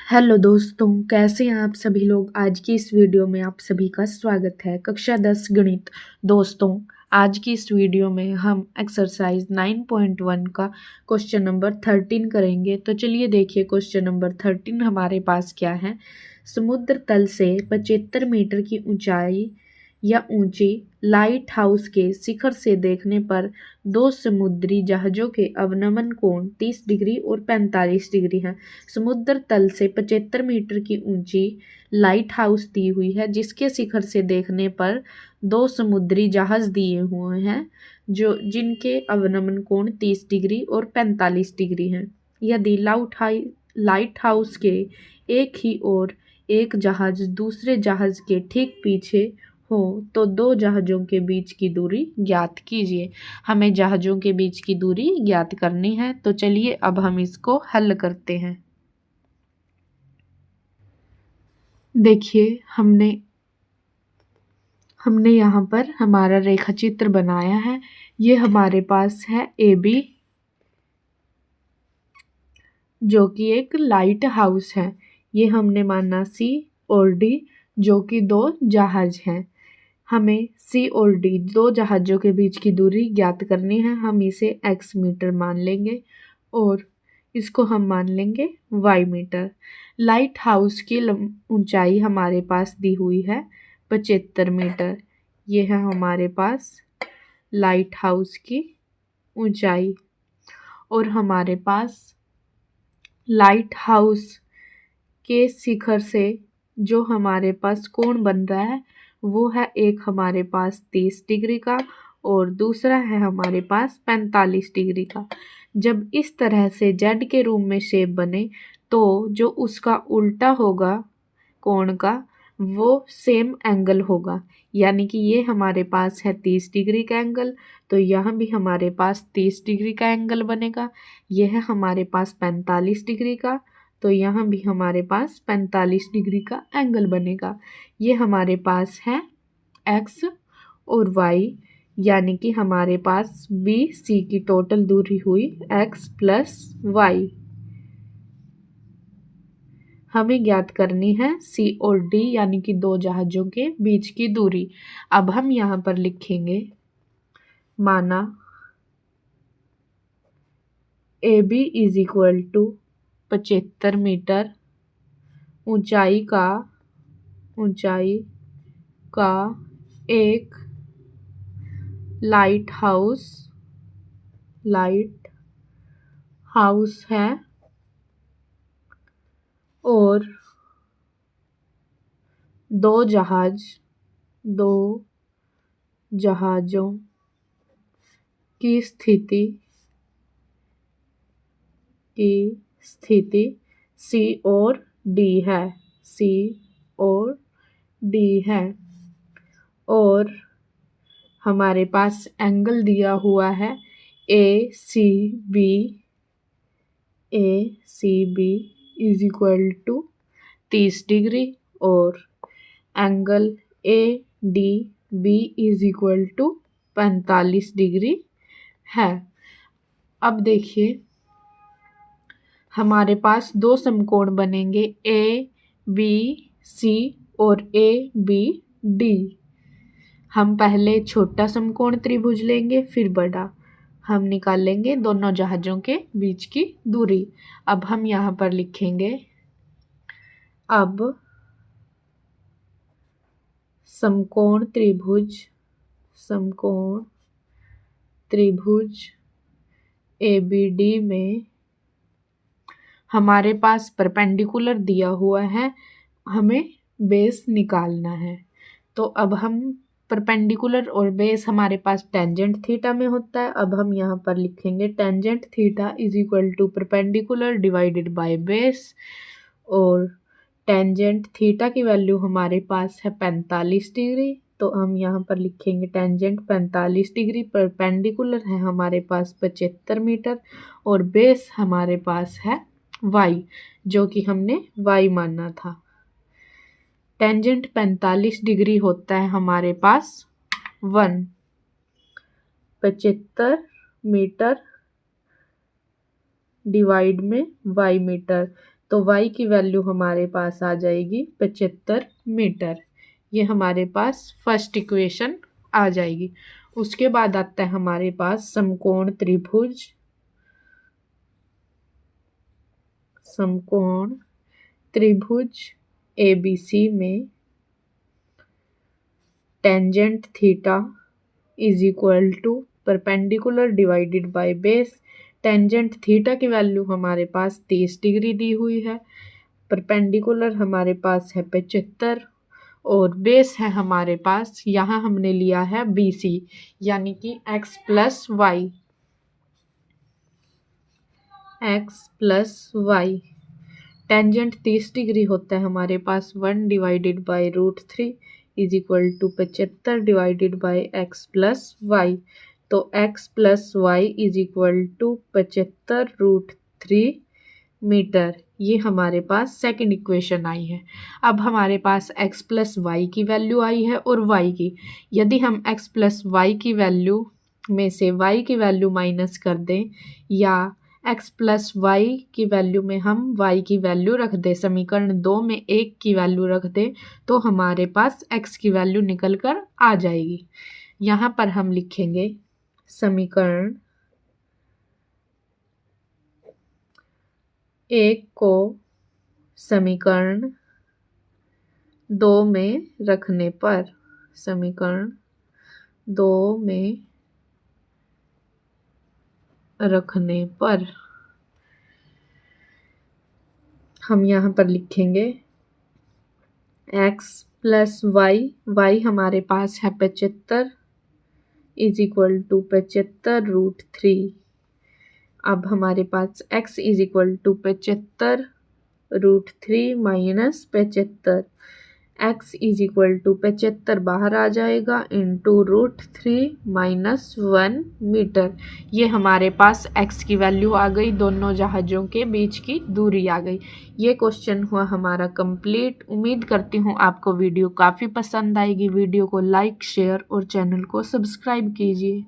Hello दोस्तों, कैसे हैं आप सभी लोग। आज की इस वीडियो में आप सभी का स्वागत है। कक्षा 10 गणित। दोस्तों, आज की इस वीडियो में हम एक्सरसाइज 9.1 का क्वेश्चन नंबर 13 करेंगे। तो चलिए देखिए, क्वेश्चन नंबर 13 हमारे पास क्या है। समुद्र तल से 75 मीटर की ऊंचाई या ऊंची लाइट हाउस के शिखर से देखने पर दो समुद्री जहाज़ों के अवनमन कोण 30 डिग्री और 45 डिग्री हैं। समुद्र तल से 75 मीटर की ऊंची लाइट हाउस दी हुई है, जिसके शिखर से देखने पर दो समुद्री जहाज दिए हुए हैं जो जिनके अवनमन कोण 30 डिग्री और 45 डिग्री हैं। यदि लाइट हाउस के एक ही ओर एक जहाज दूसरे जहाज के ठीक पीछे हो तो दो जहाज़ों के बीच की दूरी ज्ञात कीजिए। हमें जहाज़ों के बीच की दूरी ज्ञात करनी है। तो चलिए अब हम इसको हल करते हैं। देखिए, हमने यहाँ पर हमारा रेखा चित्र बनाया है। ये हमारे पास है AB, जो कि एक लाइट हाउस है। ये हमने माना C और D, जो कि दो जहाज हैं। हमें C और D दो जहाज़ों के बीच की दूरी ज्ञात करनी है। हम इसे x मीटर मान लेंगे और इसको हम मान लेंगे y मीटर। लाइट हाउस की ऊंचाई हमारे पास दी हुई है 75 मीटर। ये है हमारे पास लाइट हाउस की ऊंचाई। और हमारे पास लाइट हाउस के शिखर से जो हमारे पास कोण बन रहा है वो है एक हमारे पास 30 डिग्री का और दूसरा है हमारे पास 45 डिग्री का। जब इस तरह से जेड के रूप में शेप बने तो जो उसका उल्टा होगा कोण का वो सेम एंगल होगा। यानी कि ये हमारे पास है 30 डिग्री का एंगल, तो यहाँ भी हमारे पास 30 डिग्री का एंगल बनेगा। यह है हमारे पास 45 डिग्री का, तो यहाँ भी हमारे पास 45 डिग्री का एंगल बनेगा। ये हमारे पास है x और y, यानी कि हमारे पास बी सी की टोटल दूरी हुई x प्लस y। हमें ज्ञात करनी है C और D, यानी कि दो जहाज़ों के बीच की दूरी। अब हम यहाँ पर लिखेंगे, माना AB is equal to 75 metre ऊंचाई का एक लाइट हाउस है और दो जहाज़ों की स्थिति C और D है और हमारे पास एंगल दिया हुआ है ACB is equal to 30 degree और angle ADB is equal to 45 degree है। अब देखिए, हमारे पास दो समकोण बनेंगे ABC और ABD। हम पहले छोटा समकोण त्रिभुज लेंगे, फिर बड़ा। हम निकालेंगे दोनों जहाज़ों के बीच की दूरी। अब हम यहाँ पर लिखेंगे, अब समकोण त्रिभुज ABD में हमारे पास परपेंडिकुलर दिया हुआ है, हमें बेस निकालना है। तो अब हम परपेंडिकुलर और बेस हमारे पास टेंजेंट थीटा में होता है। अब हम यहाँ पर लिखेंगे tangent theta is equal to perpendicular divided by base, और टेंजेंट थीटा की वैल्यू हमारे पास है 45 डिग्री। तो हम यहाँ पर लिखेंगे टेंजेंट 45 डिग्री, परपेंडिकुलर है हमारे पास 75 मीटर और बेस हमारे पास है y, जो कि हमने y माना था। टेंजेंट 45 डिग्री होता है हमारे पास 75 मीटर डिवाइड में y मीटर। तो y की वैल्यू हमारे पास आ जाएगी 75 मीटर। ये हमारे पास फर्स्ट इक्वेशन आ जाएगी। उसके बाद आता है हमारे पास समकोण त्रिभुज ABC में tangent theta is equal to perpendicular divided by base. Tangent theta की वैल्यू हमारे पास 30 डिग्री दी हुई है, परपेंडिकुलर हमारे पास है 75 और बेस है हमारे पास, यहाँ हमने लिया है BC यानी कि x plus y. Tangent 30 degree होता है हमारे पास 1 divided by √3 is equal to 75 divided by x plus y. तो x plus y is equal to 75√3 metre. ये हमारे पास सेकंड इक्वेशन आई है। अब हमारे पास x प्लस वाई की वैल्यू आई है और y की। यदि हम x प्लस वाई की वैल्यू में से y की वैल्यू माइनस कर दें या x प्लस वाई की वैल्यू में हम y की वैल्यू रख दें, समीकरण 2 में 1 की वैल्यू रख दें, तो हमारे पास x की वैल्यू निकल कर आ जाएगी। यहाँ पर हम लिखेंगे समीकरण 1 को समीकरण 2 में रखने पर, समीकरण 2 में रखने पर हम यहाँ पर लिखेंगे x प्लस वाई हमारे पास है 75 इज इक्वल टू 75√3। अब हमारे पास x is equal to 75√3 minus 75, x is equal to 75 बाहर आ जाएगा इंटू √3 माइनस 1 मीटर। ये हमारे पास x की वैल्यू आ गई, दोनों जहाज़ों के बीच की दूरी आ गई। ये क्वेश्चन हुआ हमारा कंप्लीट। उम्मीद करती हूँ आपको वीडियो काफ़ी पसंद आएगी। वीडियो को लाइक, शेयर और चैनल को सब्सक्राइब कीजिए।